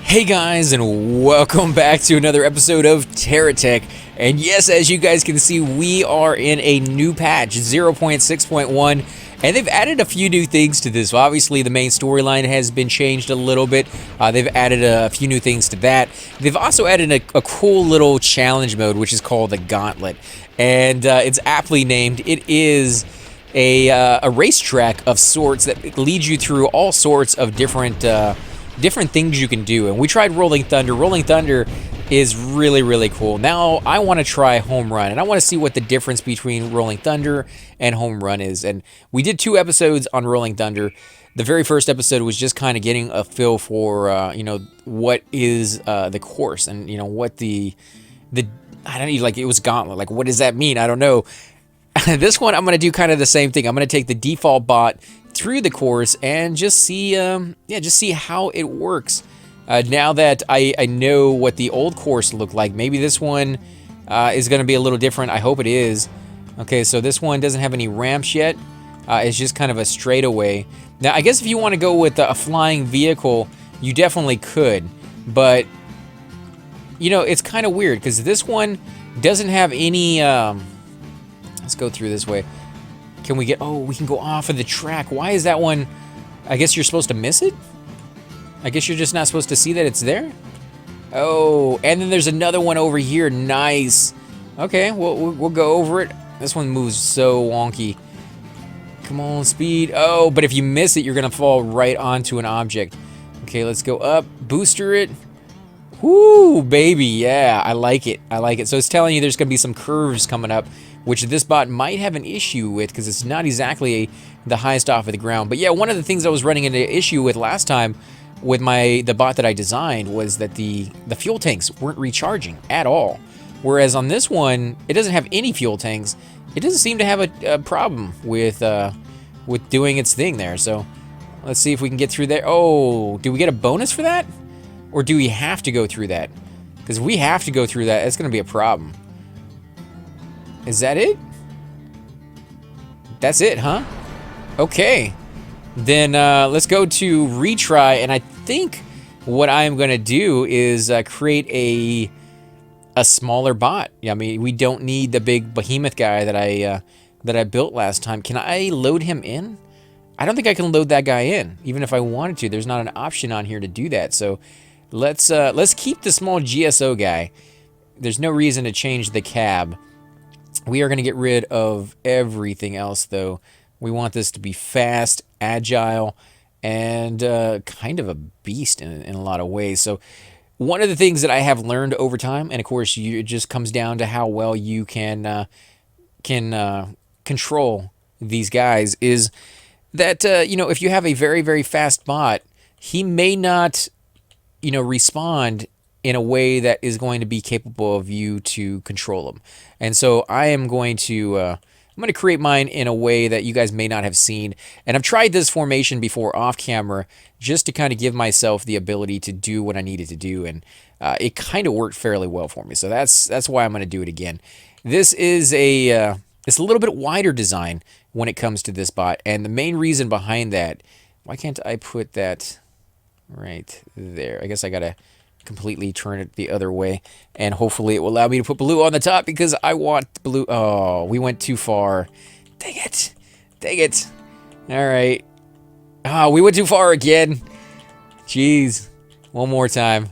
Hey guys, and welcome back to another episode of TerraTech. And yes, as you guys can see, we are in a new patch, 0.6.1, and they've added a few new things to this. Obviously, the main storyline has been changed a little bit. They've added a few new things to that. They've also added a cool little challenge mode, which is called the Gauntlet, and it's aptly named. It is a racetrack of sorts that leads you through all sorts of different things you can do. And we tried Rolling Thunder. Rolling Thunder is really cool. Now I want to try HomeRun, and I want to see what the difference between Rolling Thunder and HomeRun is. And we did 2 episodes on Rolling Thunder. The very first episode was just kind of getting a feel for what is the course, and what the I don't know, like, it was Gauntlet. Like, what does that mean? I don't know. This one I'm going to do kind of the same thing. I'm going to take the default bot through the course and just see how it works. Now that I know what the old course looked like, maybe this one is going to be a little different. I hope it is. Okay, so this one doesn't have any ramps yet. It's just kind of a straightaway. Now, I guess if you want to go with a flying vehicle, you definitely could. But, it's kind of weird because this one doesn't have any... let's go through this way. Can we get... Oh, we can go off of the track. Why is that one... I guess you're supposed to miss it? I guess you're just not supposed to see that it's there? Oh, and then there's another one over here. Nice. Okay, we'll go over it. This one moves so wonky. Come on, speed. Oh, but if you miss it, you're going to fall right onto an object. Okay, let's go up. Booster it. Whoo, baby. Yeah, I like it. I like it. So it's telling you there's going to be some curves coming up, which this bot might have an issue with because it's not exactly the highest off of the ground. But yeah, one of the things I was running into issue with last time with the bot that I designed was that the fuel tanks weren't recharging at all. Whereas on this one, it doesn't have any fuel tanks. It doesn't seem to have a problem with doing its thing there. So let's see if we can get through there. Oh, do we get a bonus for that? Or do we have to go through that? Because if we have to go through that, it's going to be a problem. Is that it? That's it, huh? Okay. Then let's go to retry, and I think what I'm going to do is create a smaller bot. Yeah, I mean, we don't need the big behemoth guy that I built last time. Can I load him in? I don't think I can load that guy in, even if I wanted to. There's not an option on here to do that. So let's keep the small GSO guy. There's no reason to change the cab. We are going to get rid of everything else, though. We want this to be fast, agile, and kind of a beast in a lot of ways. So one of the things that I have learned over time, and of course it just comes down to how well you can control these guys, is that if you have a very fast bot, he may not respond in a way that is going to be capable of you to control them. And so I am going to create mine in a way that you guys may not have seen. And I've tried this formation before off camera just to kind of give myself the ability to do what I needed to do. And it kind of worked fairly well for me. So that's why I'm going to do it again. This is it's a little bit wider design when it comes to this bot. And the main reason behind that, why can't I put that right there? I guess I got to completely turn it the other way, and hopefully it will allow me to put blue on the top because I want blue. Oh, we went too far. Dang it. All right. Oh, we went too far again. Jeez. One more time.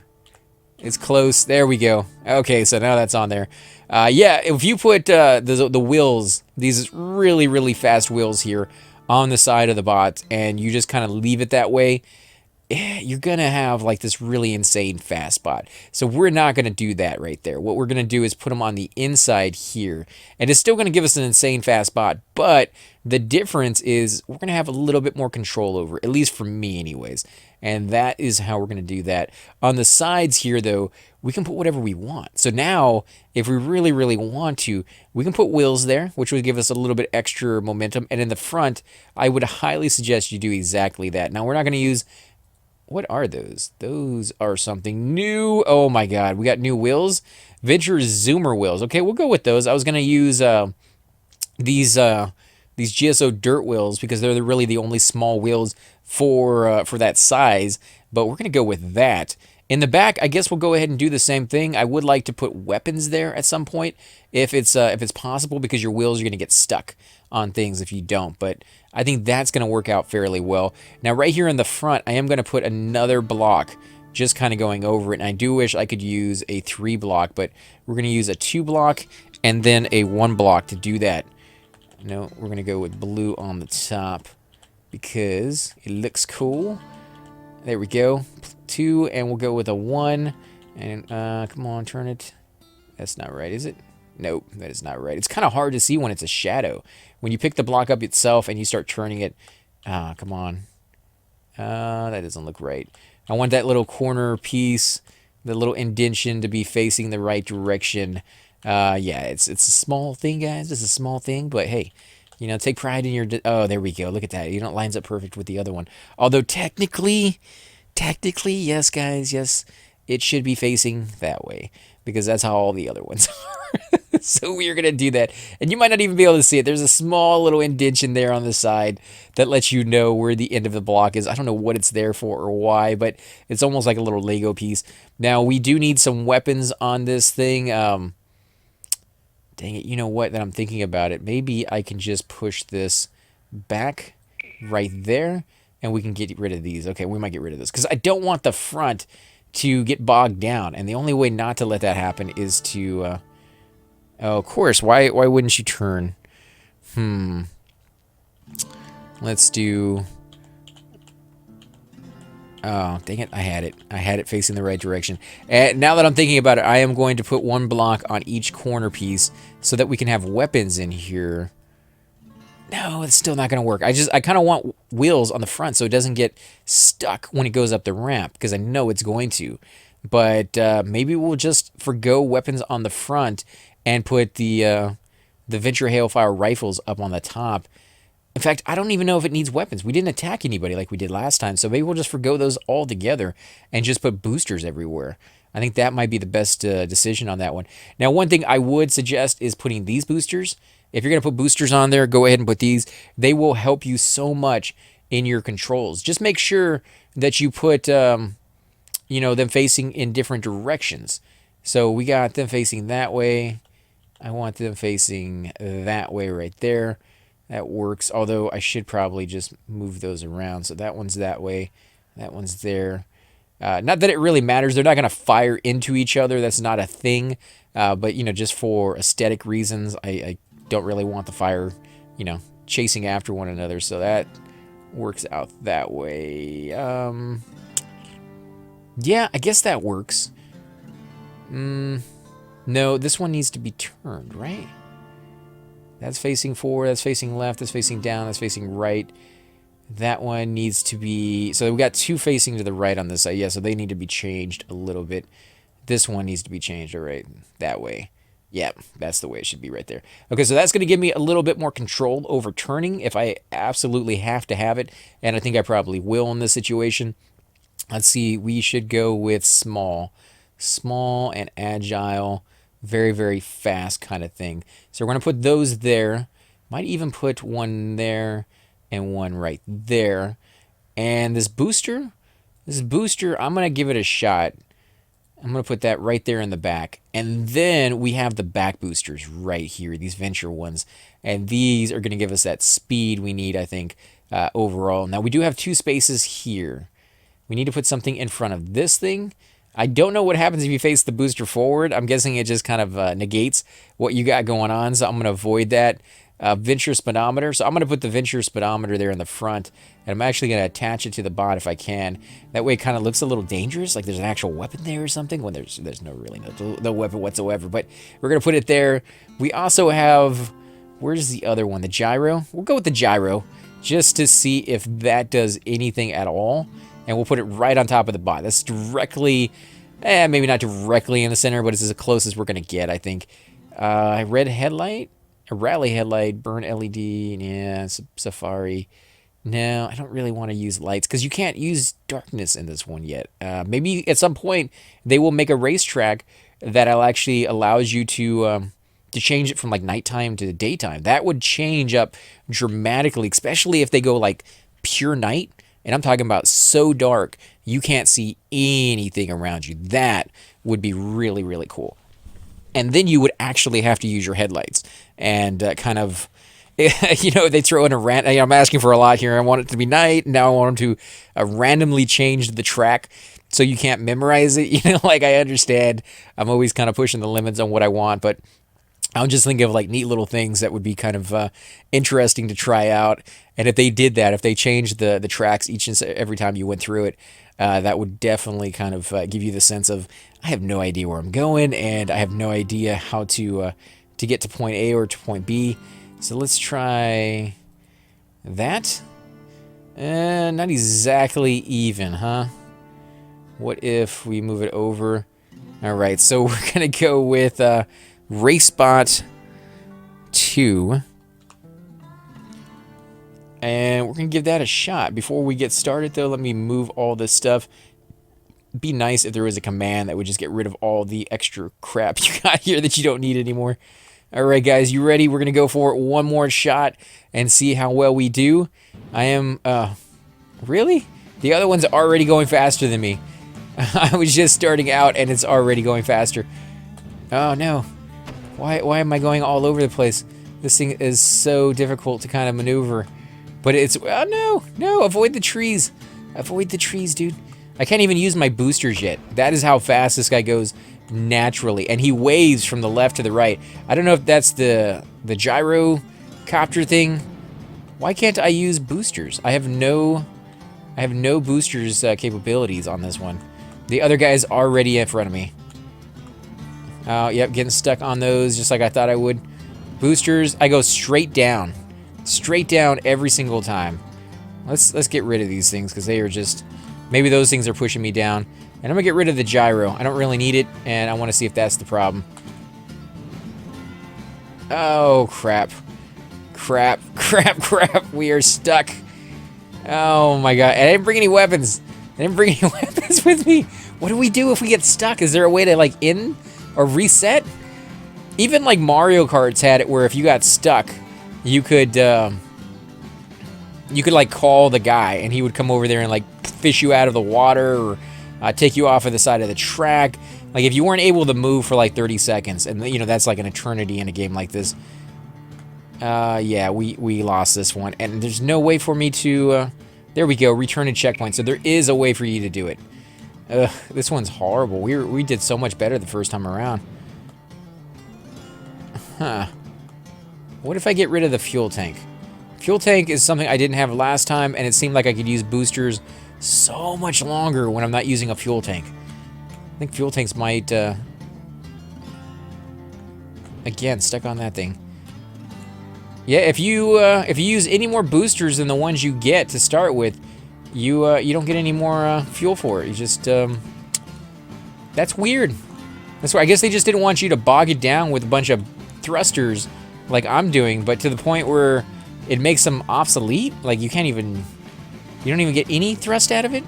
It's close. There we go. Okay, so now that's on there. Yeah, if you put the wheels, these really fast wheels here on the side of the bot, and you just kind of leave it that way, you're going to have like this really insane fast bot. So we're not going to do that right there. What we're going to do is put them on the inside here. And it's still going to give us an insane fast bot. But the difference is we're going to have a little bit more control over it, at least for me anyways. And that is how we're going to do that. On the sides here, though, we can put whatever we want. So now, if we really want to, we can put wheels there, which would give us a little bit extra momentum. And in the front, I would highly suggest you do exactly that. Now, we're not going to use... What are those? Those are something new. Oh my god, we got new wheels. Venture Zoomer wheels. Okay, we'll go with those. I was going to use these GSO dirt wheels because they're really the only small wheels for that size, but we're going to go with that. In the back, I guess we'll go ahead and do the same thing. I would like to put weapons there at some point if it's possible, because your wheels are going to get stuck on things if you don't. But I think that's going to work out fairly well. Now, right here in the front, I am going to put another block just kind of going over it. And I do wish I could use a 3 block, but we're going to use a 2 block and then a 1 block to do that. No, we're going to go with blue on the top because it looks cool. There we go. 2, and we'll go with a 1. And come on, turn it. That's not right, is it? Nope, that is not right. It's kind of hard to see when it's a shadow. When you pick the block up itself and you start turning it, come on. That doesn't look right. I want that little corner piece, the little indentation, to be facing the right direction. Yeah, it's a small thing, guys. It's a small thing, but hey, you know, take pride in your... Oh, there we go. Look at that. You know, it lines up perfect with the other one. Although technically, yes, guys, yes, it should be facing that way, because that's how all the other ones are. So we're going to do that. And you might not even be able to see it. There's a small little indentation there on the side that lets you know where the end of the block is. I don't know what it's there for or why, but it's almost like a little Lego piece. Now, we do need some weapons on this thing. Dang it, you know what, that I'm thinking about it. Maybe I can just push this back right there, and we can get rid of these. Okay, we might get rid of this, because I don't want the front to get bogged down. And the only way not to let that happen is to... oh, of course, why wouldn't you turn? Let's do... Oh, dang it, I had it. I had it facing the right direction. And now that I'm thinking about it, I am going to put 1 block on each corner piece so that we can have weapons in here. No, it's still not going to work. I kind of want wheels on the front so it doesn't get stuck when it goes up the ramp, because I know it's going to. But maybe we'll just forgo weapons on the front and put the Venture Hailfire rifles up on the top. In fact, I don't even know if it needs weapons. We didn't attack anybody like we did last time, so maybe we'll just forgo those altogether and just put boosters everywhere. I think that might be the best decision on that one. Now, one thing I would suggest is putting these boosters. If you're going to put boosters on there, go ahead and put these. They will help you so much in your controls. Just make sure that you put, you know, them facing in different directions. So we got them facing that way. I want them facing that way right there. That works, although I should probably just move those around. So that one's that way, that one's there. Not that it really matters. They're not going to fire into each other. That's not a thing. But, you know, just for aesthetic reasons, I don't really want the fire, you know, chasing after one another. So that works out that way. Yeah, I guess that works. No, this one needs to be turned, right? That's facing forward, that's facing left, that's facing down, that's facing right. That one needs to be... So we got 2 facing to the right on this side. Yeah, so they need to be changed a little bit. This one needs to be changed, all right, that way. Yep, that's the way it should be right there. Okay, so that's going to give me a little bit more control over turning if I absolutely have to have it. And I think I probably will in this situation. Let's see, we should go with small. Small and agile. Very, very fast kind of thing. So we're going to put those there. Might even put one there and one right there. And this booster, I'm going to give it a shot. I'm going to put that right there in the back. And then we have the back boosters right here, these Venture ones. And these are going to give us that speed we need, I think, overall. Now, we do have 2 spaces here. We need to put something in front of this thing. I don't know what happens if you face the booster forward. I'm guessing it just kind of negates what you got going on, so I'm going to avoid that. Venture speedometer. So I'm going to put the Venture speedometer there in the front, and I'm actually going to attach it to the bot if I can. That way it kind of looks a little dangerous, like there's an actual weapon there or something, when there's no weapon whatsoever. But we're going to put it there. We also have... Where's the other one? The gyro? We'll go with the gyro, just to see if that does anything at all. And we'll put it right on top of the bot. That's directly, maybe not directly in the center, but it's as close as we're going to get, I think. Red headlight? A rally headlight, burn LED, yeah, Safari. No, I don't really want to use lights, because you can't use darkness in this one yet. Maybe at some point they will make a racetrack that actually allows you to change it from like nighttime to daytime. That would change up dramatically, especially if they go like pure night And I'm talking about so dark, you can't see anything around you. That would be really, really cool. And then you would actually have to use your headlights and kind of, they throw in a I'm asking for a lot here. I want it to be night. Now I want them to randomly change the track so you can't memorize it. Like I understand. I'm always kind of pushing the limits on what I want, but I'm just thinking of like neat little things that would be kind of interesting to try out. And if they did that, if they changed the tracks each and every time you went through it, that would definitely kind of give you the sense of, I have no idea where I'm going, and I have no idea how to get to point A or to point B. So let's try that. Not exactly even, huh? What if we move it over? All right, so we're going to go with RaceBot 2. And we're going to give that a shot. Before we get started, though, let me move all this stuff. It'd be nice if there was a command that would just get rid of all the extra crap you got here that you don't need anymore. All right, guys, you ready? We're going to go for it one more shot and see how well we do. I am, really? The other one's already going faster than me. I was just starting out, and it's already going faster. Oh, no. Why am I going all over the place? This thing is so difficult to kind of maneuver. But it's... Oh, no. Avoid the trees. Avoid the trees, dude. I can't even use my boosters yet. That is how fast this guy goes naturally. And he waves from the left to the right. I don't know if that's the gyro copter thing. Why can't I use boosters? I have no boosters capabilities on this one. The other guy's already in front of me. Oh, yep, getting stuck on those just like I thought I would. Boosters, I go straight down. Straight down every single time. Let's get rid of these things because they are just... Maybe those things are pushing me down. And I'm going to get rid of the gyro. I don't really need it, and I want to see if that's the problem. Oh, crap. Crap. We are stuck. Oh, my God. I didn't bring any weapons. With me. What do we do if we get stuck? Is there a way to, like, end or reset? Even, like, Mario Kart's had it where if you got stuck, you could, like, call the guy, and he would come over there and, like, fish you out of the water or take you off of the side of the track. Like, if you weren't able to move for, like, 30 seconds, and, that's like an eternity in a game like this. Yeah, we lost this one, and there's no way for me to... there we go, return to checkpoint. So there is a way for you to do it. Ugh, this one's horrible. We did so much better the first time around. Huh. What if I get rid of the fuel tank? Fuel tank is something I didn't have last time, and it seemed like I could use boosters so much longer when I'm not using a fuel tank. I think fuel tanks might, again, stuck on that thing. Yeah, if you use any more boosters than the ones you get to start with, you don't get any more fuel for it. You just that's weird. That's why I guess they just didn't want you to bog it down with a bunch of thrusters like I'm doing, but to the point where it makes them obsolete. Like you don't even get any thrust out of it.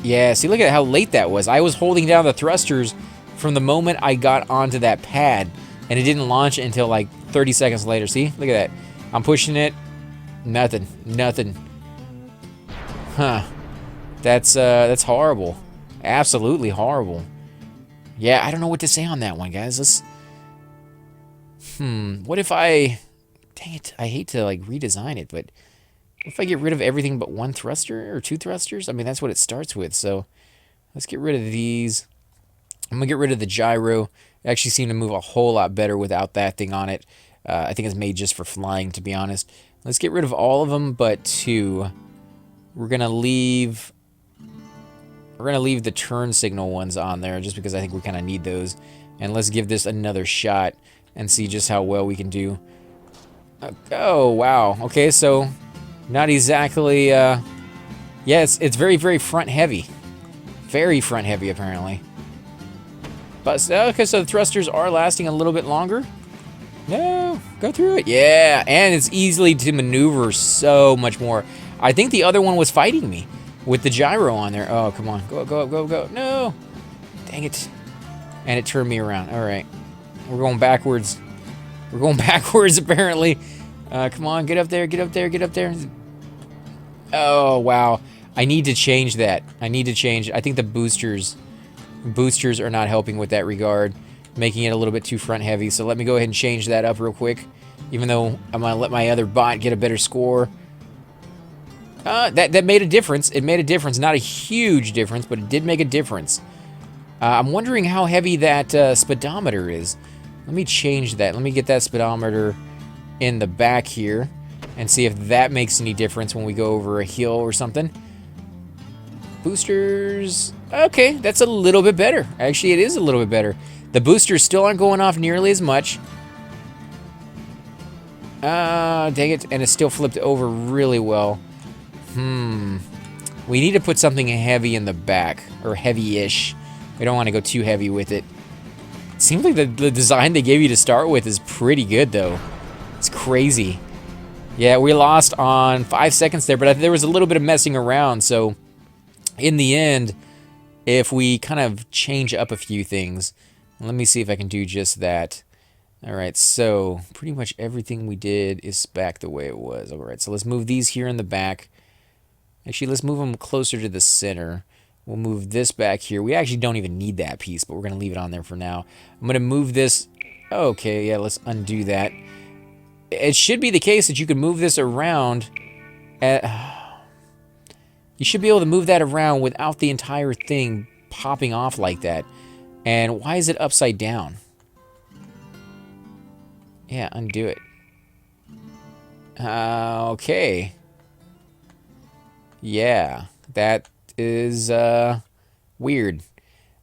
Yeah, see, look at how late that was. I was holding down the thrusters from the moment I got onto that pad. And it didn't launch until like 30 seconds later. See? Look at that. I'm pushing it. Nothing. Huh. That's horrible. Absolutely horrible. Yeah, I don't know what to say on that one, guys. Let's... What if I... Dang it. I hate to like redesign it, but... What if I get rid of everything but one thruster or two thrusters? I mean, that's what it starts with. So let's get rid of these. I'm going to get rid of the gyro. It actually seemed to move a whole lot better without that thing on it. I think it's made just for flying, to be honest. Let's get rid of all of them but two. We're going to leave the turn signal ones on there just because I think we kind of need those. And let's give this another shot and see just how well we can do. Oh, wow. Okay, so not exactly... yeah, it's very, very front heavy. Very front heavy, apparently. But, okay, so the thrusters are lasting a little bit longer. No, go through it. Yeah, and it's easily to maneuver so much more. I think the other one was fighting me with the gyro on there. Oh, come on. Go, go, go, go. No. Dang it. And it turned me around. All right. We're going backwards. We're going backwards, apparently. Come on, get up there, get up there, get up there. Oh, wow. I need to change that. I need to change. I think the boosters are not helping with that regard, making it a little bit too front heavy. So let me go ahead and change that up real quick, even though I'm going to let my other bot get a better score. That made a difference. It made a difference. Not a huge difference, but it did make a difference. I'm wondering how heavy that speedometer is. Let me change that. Let me get that speedometer in the back here and see if that makes any difference when we go over a hill or something. Boosters. Okay, that's a little bit better. Actually, it is a little bit better. The boosters still aren't going off nearly as much. Dang it. And it still flipped over really well. We need to put something heavy in the back, or heavy-ish. We don't want to go too heavy with it. It seems like the design they gave you to start with is pretty good, though. It's crazy. Yeah, we lost on 5 seconds there, but there was a little bit of messing around, so in the end, if we kind of change up a few things, let me see if I can do just that. All right, so pretty much everything we did is back the way it was. All right, so let's move these here in the back. Actually, let's move them closer to the center. We'll move this back here. We actually don't even need that piece, but we're going to leave it on there for now. I'm going to move this. Okay, yeah, let's undo that. It should be the case that you can move this around. You should be able to move that around without the entire thing popping off like that. And why is it upside down? Yeah, undo it. Okay. Yeah, that is weird.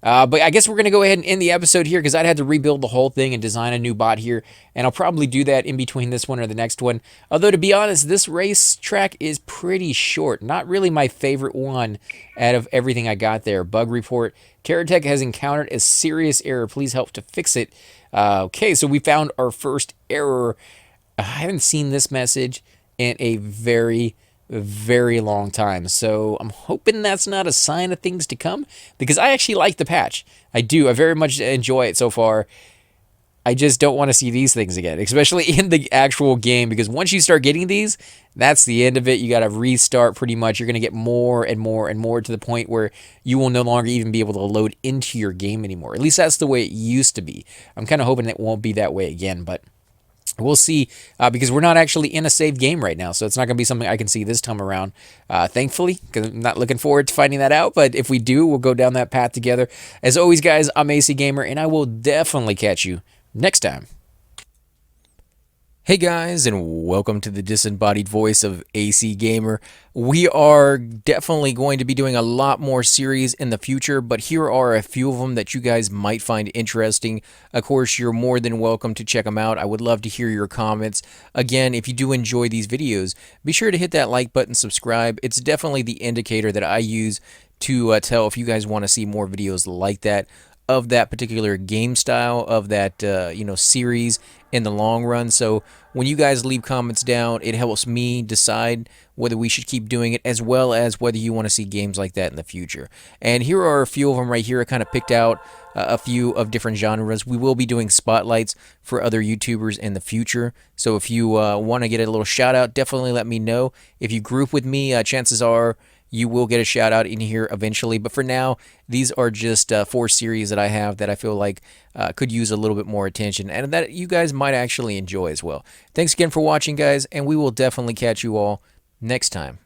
But I guess we're going to go ahead and end the episode here because I'd had to rebuild the whole thing and design a new bot here. And I'll probably do that in between this one or the next one. Although, to be honest, this race track is pretty short. Not really my favorite one out of everything I got there. Bug report. TerraTech has encountered a serious error. Please help to fix it. Okay, so we found our first error. I haven't seen this message in a very long time, so I'm hoping that's not a sign of things to come, because I actually like the patch. I do. I very much enjoy it so far. I just don't want to see these things again, especially in the actual game, because once you start getting these, that's the end of it. You got to restart pretty much. You're going to get more and more and more to the point where you will no longer even be able to load into your game anymore. At least that's the way it used to be. I'm kind of hoping it won't be that way again, but we'll see, because we're not actually in a saved game right now, so it's not going to be something I can see this time around, thankfully, because I'm not looking forward to finding that out, but if we do, we'll go down that path together. As always, guys, I'm AC Gamer, and I will definitely catch you next time. Hey guys, and welcome to the disembodied voice of AC Gamer. We are definitely going to be doing a lot more series in the future, but here are a few of them that you guys might find interesting. Of course, you're more than welcome to check them out. I would love to hear your comments. Again, if you do enjoy these videos, be sure to hit that like button, subscribe. It's definitely the indicator that I use to tell if you guys want to see more videos like that, of that particular game style, of that series in the long run. So when you guys leave comments down, it helps me decide whether we should keep doing it, as well as whether you want to see games like that in the future. And here are a few of them right here. I kind of picked out a few of different genres. We will be doing spotlights for other YouTubers in the future, so if you want to get a little shout out, definitely let me know. If you group with me, chances are you will get a shout out in here eventually. But for now, these are just 4 series that I have that I feel like could use a little bit more attention, and that you guys might actually enjoy as well. Thanks again for watching, guys, and we will definitely catch you all next time.